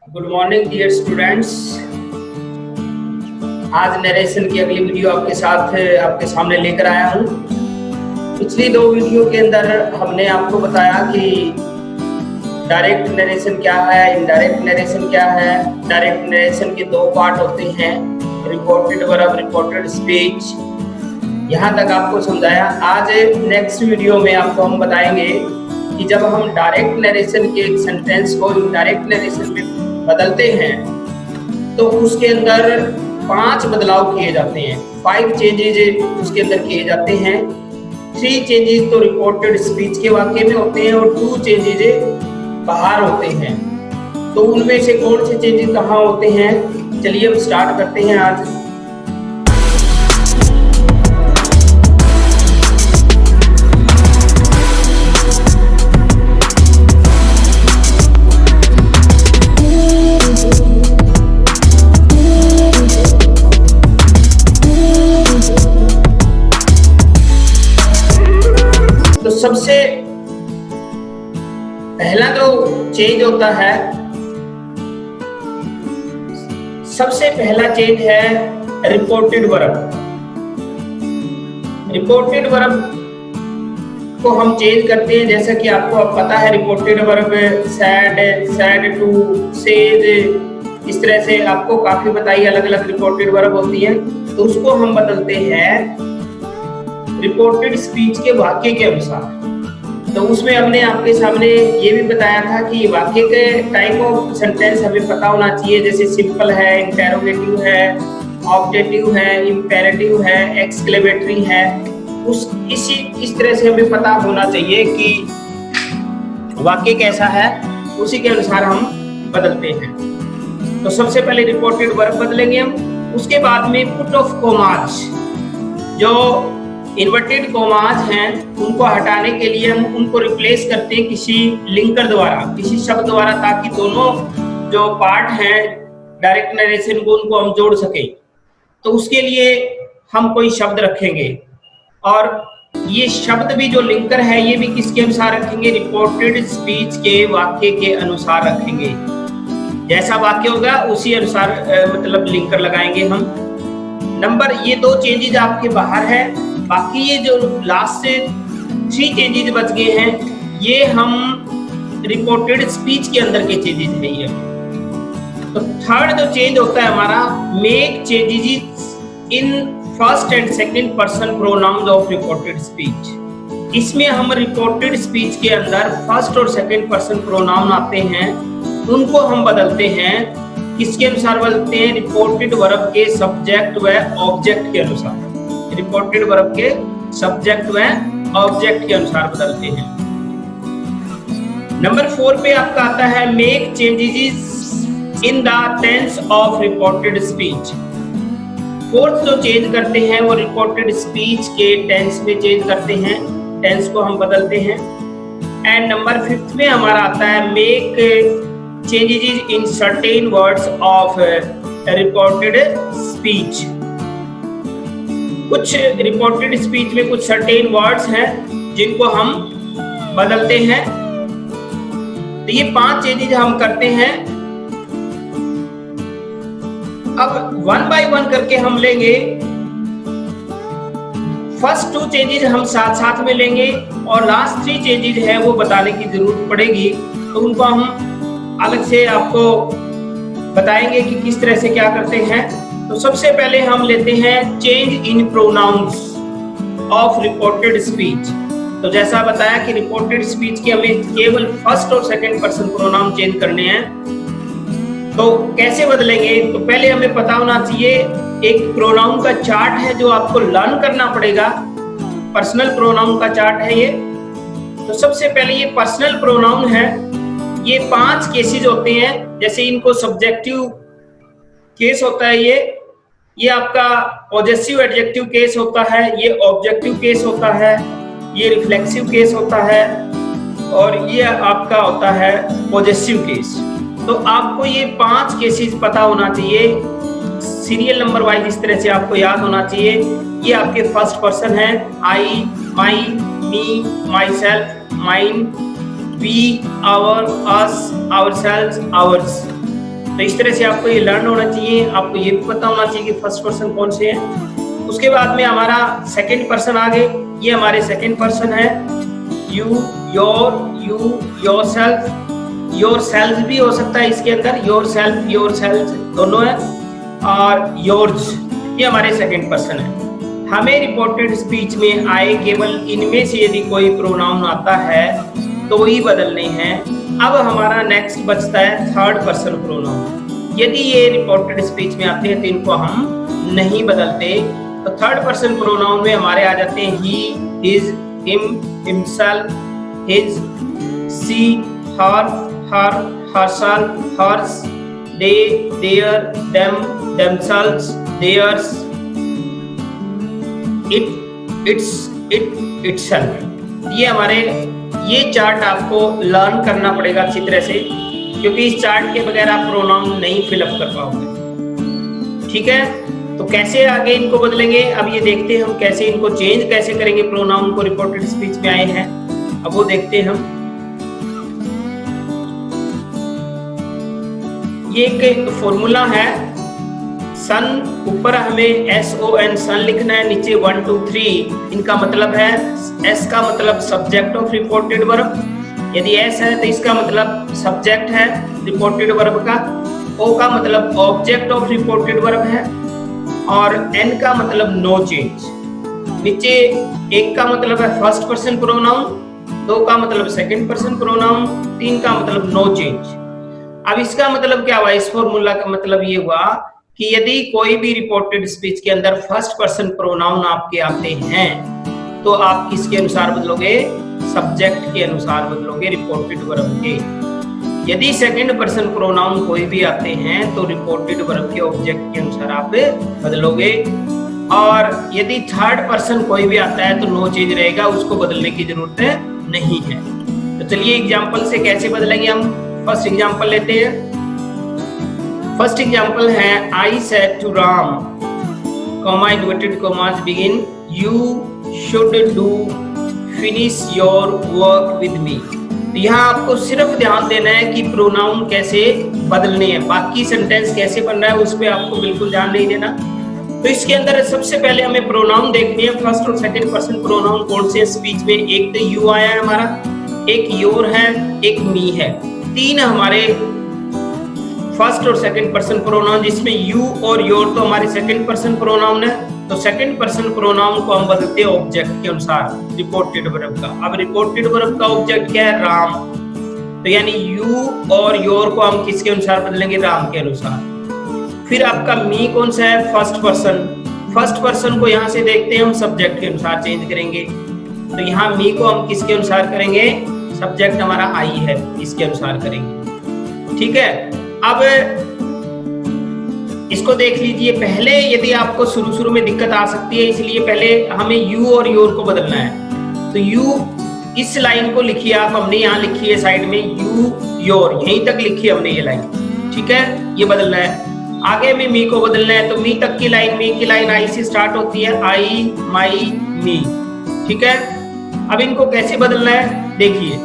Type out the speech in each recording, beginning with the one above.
Good morning dear students. आज narration की अगली वीडियो आपके सामने लेकर आया हूँ। पिछली दो वीडियो के अंदर हमने आपको बताया कि डायरेक्ट नरेशन क्या है, इनडायरेक्ट नरेशन क्या है। डायरेक्ट नरेशन के दो पार्ट होते हैं, रिपोर्टेड वर्ब, रिपोर्टेड स्पीच। यहाँ तक आपको समझाया। आज नेक्स्ट वीडियो में आपको हम बताएंगे कि जब हम डायरेक्ट नरेशन के एक सेंटेंस को इनडायरेक्ट नरेशन में बदलते हैं तो उसके अंदर 5 बदलाव किए जाते हैं। 5 चेंजेज उसके अंदर किए जाते हैं। 3 चेंजेस तो रिपोर्टेड स्पीच के वाक्य में होते हैं और 2 चेंजेस बाहर होते हैं। तो उनमें से कौन से चेंजेस कहाँ होते हैं, चलिए हम स्टार्ट करते हैं आज। सबसे पहला जो चेंज होता है, सबसे पहला चेंज है रिपोर्टेड वर्ब। रिपोर्टेड वर्ब को हम चेंज करते हैं, जैसा कि आपको अब पता है reported verb said, said to, says, इस तरह से आपको काफी बताई अलग अलग रिपोर्टेड वर्ब होती है। तो उसको हम बदलते हैं रिपोर्टेड स्पीच के वाक्य के अनुसार। तो उसमें हमने आपके सामने ये भी बताया था कि वाक्य के टाइप ऑफ सेंटेंस हमें पता होना चाहिए, जैसे सिंपल है, इंटेरोगेटिव है, ऑब्जेक्टिव है, इंपेरेटिव है, एक्सक्लेमेटरी है। इस तरह से हमें पता होना चाहिए कि वाक्य कैसा है, उसी के अनुसार हम बदलते हैं। तो सबसे पहले रिपोर्टेड वर्ब बदलेंगे हम। उसके बाद में पुट ऑफ कोमाज, जो इन्वर्टेड कोमाज हैं उनको हटाने के लिए हम उनको रिप्लेस करते हैं किसी लिंकर द्वारा, किसी शब्द द्वारा, ताकि दोनों जो पार्ट हैं डायरेक्ट नरेशन को उनको हम जोड़ सकें। तो उसके लिए हम कोई शब्द रखेंगे और ये शब्द भी जो लिंकर है ये भी किसके अनुसार रखेंगे, रिपोर्टेड स्पीच के वाक्य के अनुसार रखेंगे। जैसा वाक्य होगा उसी अनुसार मतलब लिंकर लगाएंगे हम। ये 2 चेंजेस आपके बाहर है। बाकी ये जो लास्ट से 3 चेंजेस बच गए हैं, ये हम रिपोर्टेड स्पीच के अंदर के चेंजेस है ये। तो थर्ड जो चेंज होता है हमारा, make changes in first and second person pronoun of reported speech. इसमें हम रिपोर्टेड स्पीच के अंदर फर्स्ट और सेकंड पर्सन प्रोनाउन आते हैं, उनको हम बदलते हैं। किसके अनुसार बदलते हैं, रिपोर्टेड वर्ब के सब्जेक्ट व ऑब्जेक्ट के अनुसार। रिपोर्टेड वर्ब के सब्जेक्ट व ऑब्जेक्ट के अनुसार बदलते हैं। नंबर 4 पे आपका आता है make changes in the tense of reported speech. 4th जो चेंज करते हैं वो रिपोर्टेड स्पीच के टेंस में चेंज करते हैं, टेंस को हम बदलते हैं। एंड नंबर 5th में हमारा आता है make changes in certain words of reported speech. कुछ रिपोर्टेड स्पीच में कुछ सर्टेन वर्ड्स हैं जिनको हम बदलते हैं। तो ये 5 चेंजेस हम करते हैं। अब 1 बाय 1 करके हम लेंगे। फर्स्ट 2 चेंजेस हम साथ साथ में लेंगे और लास्ट 3 चेंजेस है वो बताने की जरूरत पड़ेगी, तो उनको हम अलग से आपको बताएंगे कि किस तरह से क्या करते हैं। तो सबसे पहले हम लेते हैं change in pronouns of reported speech. तो जैसा बताया कि रिपोर्टेड स्पीच के हमें केवल फर्स्ट और सेकंड पर्सन प्रोनाउन चेंज करने हैं। तो कैसे बदलेंगे, तो पहले हमें पता होना चाहिए एक प्रोनाउन का चार्ट है जो आपको लर्न करना पड़ेगा। पर्सनल प्रोनाउन का चार्ट है ये। तो सबसे पहले ये पर्सनल प्रोनाउन है, ये 5 केसेस होते हैं। जैसे इनको सब्जेक्टिव केस होता है, ये आपका पॉजेसिव एडजेक्टिव केस होता है, ये ऑब्जेक्टिव केस होता है, ये रिफ्लेक्सिव केस होता है और ये आपका होता है पॉजेसिव केस। तो आपको ये 5 केसेस पता होना चाहिए, सीरियल नंबर वाइज इस तरह से आपको याद होना चाहिए। ये आपके फर्स्ट पर्सन है, I, my, me, myself, mine, we, our, us, ourselves, ours. तो इस तरह से आपको ये लर्न होना चाहिए, आपको ये भी पता होना चाहिए कि फर्स्ट पर्सन कौन से हैं। उसके बाद में हमारा सेकंड पर्सन आ गए, ये हमारे सेकंड पर्सन है। यू, योर, योरसेल्फ, योरसेल्फ भी हो सकता है इसके अंदर, योरसेल्फ, योरसेल्फ दोनों है, और योर्स, ये हमारे सेकंड पर्सन है। हमें रिपोर्टेड स्पीच में आए केवल इनमें से यदि कोई प्रोनाउन आता है तो वही बदलने हैं। अब हमारा नेक्स्ट बचता है थर्ड पर्सन प्रोनाउन। यदि ये रिपोर्टेड स्पीच में आते हैं तो इनको हम नहीं बदलते। तो थर्ड पर्सन प्रोनाउन में हमारे आ जाते हैं he, his, him, himself, his, she, her, her, herself, hers, they, their, them, themselves, theirs, it, its, it, itself. ये हमारे ये चार्ट आपको लर्न करना पड़ेगा अच्छी तरह से, क्योंकि इस चार्ट के बगैर आप प्रोनाउन नहीं फिलअप कर पाओगे। ठीक है, तो कैसे आगे इनको बदलेंगे अब ये देखते हैं हम, कैसे इनको चेंज कैसे करेंगे प्रोनाउन को रिपोर्टेड स्पीच में आए हैं, अब वो देखते हैं हम। ये एक फॉर्मूला है, सन, ऊपर हमें SON सन लिखना है, नीचे 1 2 3 इनका मतलब है। S का मतलब सब्जेक्ट ऑफ रिपोर्टेड वर्ब, यदि S है तो इसका मतलब सब्जेक्ट है रिपोर्टेड वर्ब का। O का मतलब ऑब्जेक्ट ऑफ रिपोर्टेड वर्ब है, और N का मतलब नो चेंज। नीचे 1 का मतलब है फर्स्ट पर्सन प्रोनाउन, 2 का मतलब सेकंड पर्सन प्रोनाउन, 3 का मतलब नो चेंज। अब इसका मतलब क्या हुआ, इस फॉर्मूला का मतलब ये हुआ कि यदि कोई भी रिपोर्टेड स्पीच के अंदर फर्स्ट पर्सन प्रोनाउन आपके आते हैं तो आप किसके अनुसार बदलोगे, सब्जेक्ट के अनुसार बदलोगे, रिपोर्टेड वर्ब के। यदि सेकंड पर्सन प्रोनाउन कोई भी आते हैं तो रिपोर्टेड वर्ब के ऑब्जेक्ट के अनुसार आप बदलोगे, और यदि थर्ड पर्सन कोई भी आता है तो नो चेंज रहेगा, उसको बदलने की जरूरत नहीं है। तो चलिए एग्जाम्पल से कैसे बदलेंगे हम। फर्स्ट एग्जाम्पल लेते हैं। फर्स्ट एग्जाम्पल है, I said to Ram, comma inverted commas begin, you should do finish your work with me. तो यहाँ आपको सिर्फ ध्यान देना है कि प्रोनाउन कैसे बदलने हैं, बाकी सेंटेंस कैसे बन रहा है उस पर आपको बिल्कुल ध्यान नहीं देना। तो इसके अंदर सबसे पहले हमें प्रोनाउन देखनी है, फर्स्ट और सेकंड पर्सन प्रोनाउन कौन से स्पीच में। एक तो यू आया है हमारा, एक योर है, एक मी है, 3 हमारे फर्स्ट और सेकंड पर्सन प्रोनाउन, जिसमें यू और योर तो हमारे सेकंड पर्सन प्रोनाउन है। तो सेकंड पर्सन प्रोनाउन को हम बदलते हैं ऑब्जेक्ट के अनुसार, रिपोर्टेड वर्ब का। अब रिपोर्टेड वर्ब का ऑब्जेक्ट क्या है, राम। तो यानी यू और योर को हम किसके अनुसार बदलेंगे, राम के अनुसार। फिर आपका मी कौन सा है, फर्स्ट पर्सन। फर्स्ट पर्सन को यहाँ से देखते हैं हम सब्जेक्ट के अनुसार चेंज करेंगे। तो यहाँ मी को हम किसके अनुसार करेंगे, सब्जेक्ट हमारा आई है, इसके अनुसार करेंगे। ठीक है, अब इसको देख लीजिए। पहले यदि आपको शुरू में दिक्कत आ सकती है, इसलिए पहले हमें यू और योर को बदलना है। तो यू, इस लाइन को लिखिए आप, हमने यहाँ लिखी है साइड में यू योर, यहीं तक लिखी है हमने ये लाइन। ठीक है, ये बदलना है। आगे में मी को बदलना है, तो मी तक की लाइन, मी की लाइन आई से स्टार्ट होती है, आई, माई, मी। ठीक है, अब इनको कैसे बदलना है देखिए।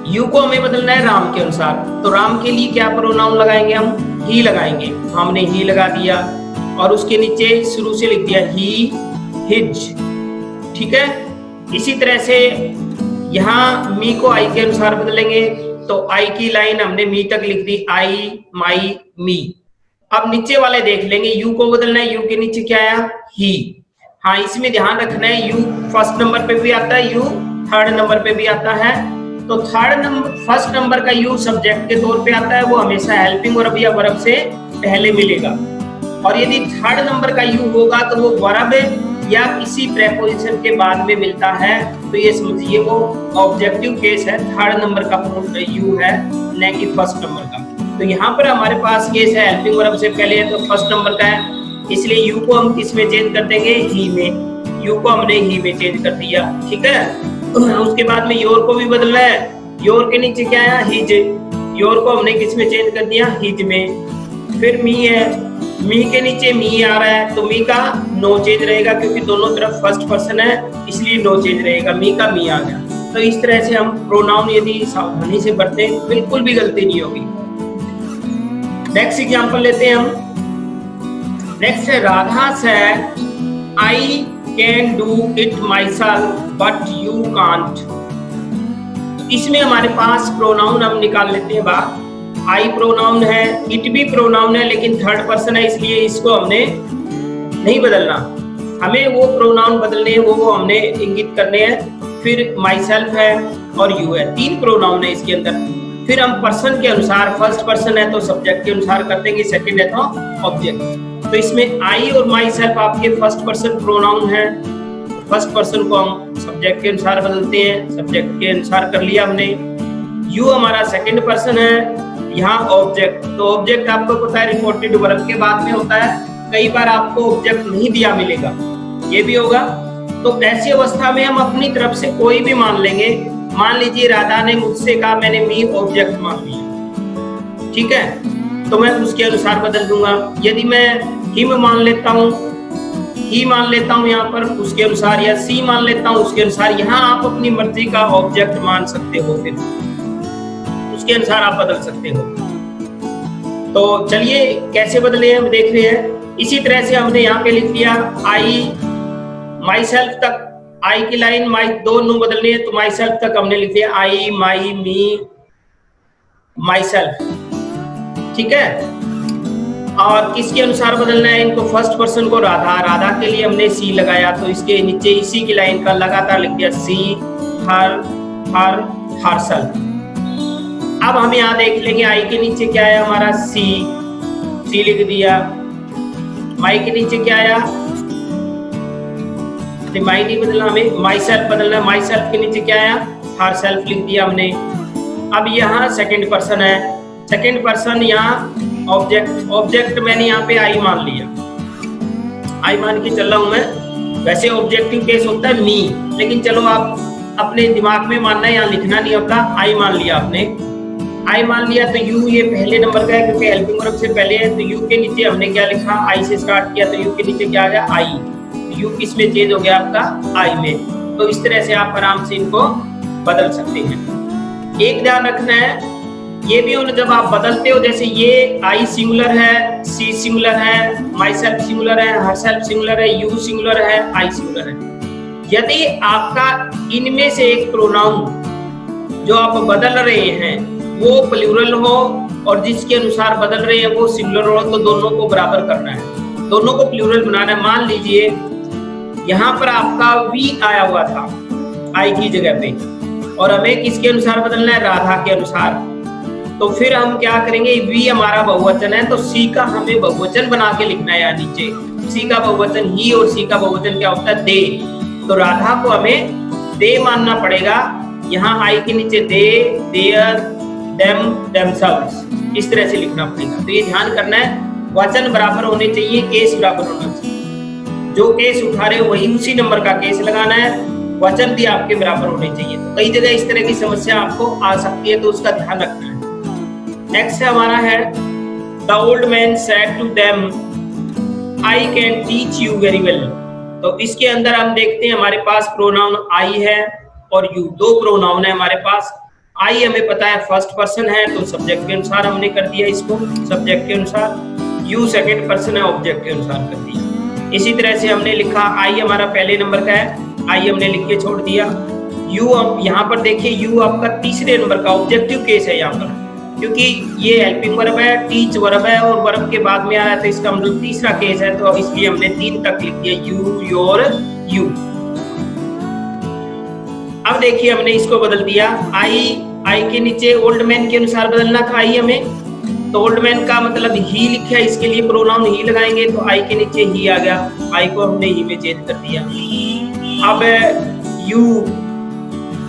यू को हमें बदलना है राम के अनुसार। तो राम के लिए क्या प्रोनाउन लगाएंगे हम, ही लगाएंगे। हमने ही लगा दिया और उसके नीचे शुरू से लिख दिया ही, हिज। ठीक है, इसी तरह से यहाँ मी को आई के अनुसार बदलेंगे। तो आई की लाइन हमने मी तक लिख दी, आई, माई, मी। अब नीचे वाले देख लेंगे, यू को बदलना है, यू के नीचे क्या आया, ही। हाँ, इसमें ध्यान रखना है, यू फर्स्ट नंबर पे भी आता है, यू थर्ड नंबर पे भी आता है। तो थर्ड नंबर, फर्स्ट नंबर का यू सब्जेक्ट के तौर पे आता है, वो हमेशा हेल्पिंग वर्ब या वर्ब से पहले मिलेगा। और यदि थर्ड नंबर का यू होगा तो वो वर्ब या किसी प्रेपोजिशन के बाद में मिलता है, तो ये समझिए वो ऑब्जेक्टिव केस है, थर्ड नंबर का यू है, न कि फर्स्ट नंबर का। तो यहाँ पर हमारे पास केस है हेल्पिंग वर्ब से पहले है, तो फर्स्ट नंबर का है, इसलिए यू को हम किस में चेंज कर देंगे, ही में। यू को हमने ही में चेंज कर दिया। ठीक है, उसके बाद में योर को भी बदलना है। योर के नीचे क्या है, हिज। योर को हमने किस में चेंज कर दिया, हिज में। फिर मी है, मी के नीचे मी आ रहा है, तो मी का नो चेंज रहेगा, क्योंकि दोनों तरफ फर्स्ट पर्सन है, इसलिए नो चेंज रहेगा, मी का मी आ गया। तो इस तरह से हम प्रोनाउन यदि सावधानी से पढ़ते हैं, बिल्कुल भी गलती नहीं होगी। नेक्स्ट एग्जांपल लेते हैं हम। नेक्स्ट है Radha said I can do it my self but you can't. इसमें हमारे पास प्रोनाउन हम निकाल लेते हैं बाहर। आई प्रोनाउन है, इट भी प्रोनाउन है, लेकिन थर्ड पर्सन है, इसलिए इसको हमने नहीं बदलना। हमें वो प्रोनाउन बदलने हैं, वो हमने इंगित करने हैं। फिर माई सेल्फ है और यू है, तीन प्रोनाउन है इसके अंदर। फिर हम पर्सन के अनुसार, फर्स्ट पर्सन है तो सब्जेक्ट के अनुसार कर देंगे, सेकंड है तो ऑब्जेक्ट। तो इसमें आई और माई सेल्फ आपके फर्स्ट पर्सन प्रोनाउन है। फर्स्ट पर्सन को हम सब्जेक्ट के अनुसार बदलते हैं, सब्जेक्ट के अनुसार कर लिया हमने। यू हमारा सेकंड पर्सन है, यहाँ ऑब्जेक्ट। तो ऑब्जेक्ट आपको पता है रिपोर्टेड वर्ब के बाद में होता है। कई बार आपको ऑब्जेक्ट नहीं दिया मिलेगा, ये भी होगा। तो ऐसी अवस्था में हम अपनी तरफ से कोई भी मान लेंगे। मान लीजिए राधा ने मुझसे कहा, मैंने मी ऑब्जेक्ट मान लिया, ठीक है, तो मैं उसके अनुसार बदल दूंगा। यदि मैं हिम मान लेता हूँ, ही मान लेता हूँ यहाँ पर उसके अनुसार, या सी मान लेता हूँ उसके अनुसार। यहाँ आप अपनी मर्जी का ऑब्जेक्ट मान सकते हो, फिर उसके अनुसार आप बदल सकते हो। तो चलिए कैसे बदले हम देख रहे हैं। इसी तरह से हमने यहाँ पे लिख लिया आई माई सेल्फ तक, आई की लाइन माई दो नू बदलनी है, तो माई सेल्फ तक हमने लिख लिया आई माई मी माई सेल्फ, ठीक है। और किसके अनुसार बदलना है इनको, फर्स्ट पर्सन को राधा, राधा के लिए हमने सी लगाया, तो इसके नीचे इसी की लाइन का लगातार लिख दिया सी हर हर हरसेल्फ। अब हम यहाँ देख लेंगे आई के नीचे क्या है हमारा सी, सी लिख दिया। माई के नीचे क्या आया, माई नहीं बदलना, हमें माई सेल्फ बदलना है। माई सेल्फ के नीचे क्या आया, हर सेल्फ लिख दिया हमने। अब यहाँ सेकंड पर्सन है, सेकंड पर्सन यहाँ ऑब्जेक्ट, ऑब्जेक्ट मैंने यहाँ पे आई मान लिया, आई मान के चल रहा हूं मैं। वैसे ऑब्जेक्टिव केस होता है मी, लेकिन चलो आप अपने दिमाग में मानना है, यहाँ लिखना नहीं होता। आई मान लिया आपने, आई मान लिया तो यू ये पहले नंबर का है क्योंकि हेल्पिंग वर्ब से पहले है। तो यू के नीचे हमने क्या लिखा, आई से स्टार्ट किया, तो यू के नीचे क्या आ गया आई। तो यू किस में चेंज हो गया आपका आई में। तो इस तरह से आप आराम से इनको बदल सकते हैं। एक ध्यान रखना है, ये भी होना जब आप बदलते हो, जैसे ये आई सिंगुलर है, सी सिंगुलर है, माई सेल्फ सिंगुलर है, हर सेल्फ सिंगुलर है, यू सिंगुलर है, आई सिंगुलर है। यदि आपका इनमें से एक प्रोनाउन जो आप बदल रहे हैं वो प्लूरल हो और जिसके अनुसार बदल रहे हैं वो सिंगुलर हो, तो दोनों को बराबर करना है, दोनों को प्लूरल बनाना है। मान लीजिए यहाँ पर आपका वी आया हुआ था आई की जगह पे, और हमें किसके अनुसार बदलना है, राधा के अनुसार। तो फिर हम क्या करेंगे, वी हमारा बहुवचन है तो सी का हमें बहुवचन बना के लिखना है। यहाँ नीचे सी का बहुवचन ही और सी का बहुवचन क्या होता है, दे। तो राधा को हमें दे मानना पड़ेगा। यहाँ आई के नीचे दे, देयर, देम, देमसेल्व्स, इस तरह से लिखना पड़ेगा। तो ये ध्यान करना है, वचन बराबर होने चाहिए, केस बराबर होना चाहिए। जो केस उठा रहे हो वही उसी नंबर का केस लगाना है, वचन भी आपके बराबर होने चाहिए। तो कई जगह इस तरह की समस्या आपको आ सकती है, तो उसका ध्यान रखना है। नेक्स्ट हमारा है the old man said to them I can teach you very well. तो इसके अंदर हम देखते हैं हमारे पास प्रोनाउन आई है और यू, दो प्रोनाउन है हमारे पास। आई हमें पता है फर्स्ट पर्सन है तो सब्जेक्ट के अनुसार हमने कर दिया इसको, सब्जेक्ट के अनुसार। यू सेकंड पर्सन है, ऑब्जेक्ट के अनुसार कर दिया। इसी तरह से हमने लिखा आई हमारा पहले नंबर का है, आई हमने लिख के छोड़ दिया। यू यहाँ पर देखिए, यू आपका तीसरे नंबर का ऑब्जेक्टिव केस है यहाँ पर, क्योंकि ये हेल्पिंग वर्ब है, टीच वर्ब है और वर्ब के बाद में आया तो इसका मतलब तीसरा केस है, तो इसलिए हमने 3 तक लिख दिया, यू, योर, यू। अब देखिए हमने इसको बदल दिया, आई के नीचे ओल्ड मैन के अनुसार बदलना था आई हमें, तो ओल्ड मैन का मतलब ही लिखा है, इसके लिए प्रोनाउन ही लगाएंगे, तो आई के नीचे ही आ गया, आई को हमने ही में चेंज कर दिया। अब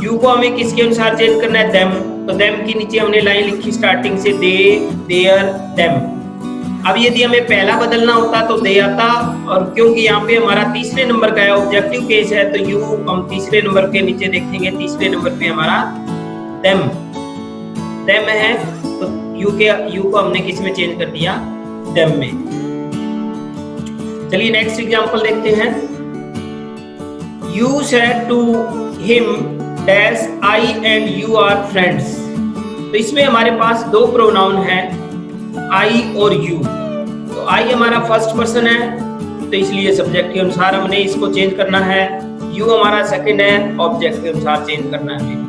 यू को हमें किसके अनुसार चेंज करना है, देम, तो देम के नीचे हमने लाइन लिखी स्टार्टिंग से, दे, देयर, देम। अब यदि हमें पहला बदलना होता तो दे आता, और क्योंकि यहाँ पे हमारा तीसरे नंबर का है, ऑब्जेक्टिव केस है, तो यू हम तीसरे नंबर के नीचे देखेंगे, तीसरे नंबर पे हमारा देम है, तो यू को हमने किस में चेंज कर दिया, देम में। चलिए नेक्स्ट एग्जांपल देखते हैं। You said to him dash I and you are friends. तो इसमें हमारे पास 2 प्रोनाउन हैं, आई और यू। तो आई हमारा फर्स्ट पर्सन है, तो इसलिए सब्जेक्ट के अनुसार हमने इसको चेंज करना है। यू हमारा सेकंड है, ऑब्जेक्ट के अनुसार चेंज करना है।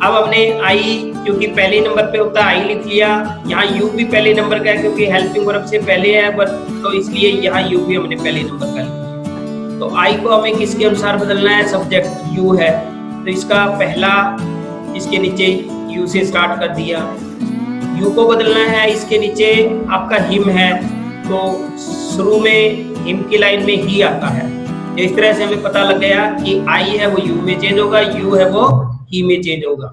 अब हमने आई क्योंकि पहले नंबर पे होता है आई लिख लिया, यहाँ यू भी पहले नंबर का है क्योंकि हेल्पिंग वर्ब से पहले है, बट तो इसलिए यहाँ यू भी हमने पहले नंबर का लिखा। तो आई को हमें किसके अनुसार बदलना है, सब्जेक्ट यू है, तो इसका पहला इसके नीचे यू से स्टार्ट कर दिया। यू को बदलना है, इसके नीचे आपका हिम है, तो शुरू में हिम की लाइन में ही आता है। तो इस तरह से हमें पता लग गया कि आई है वो यू में चेंज होगा, यू है वो ही में चेंज होगा।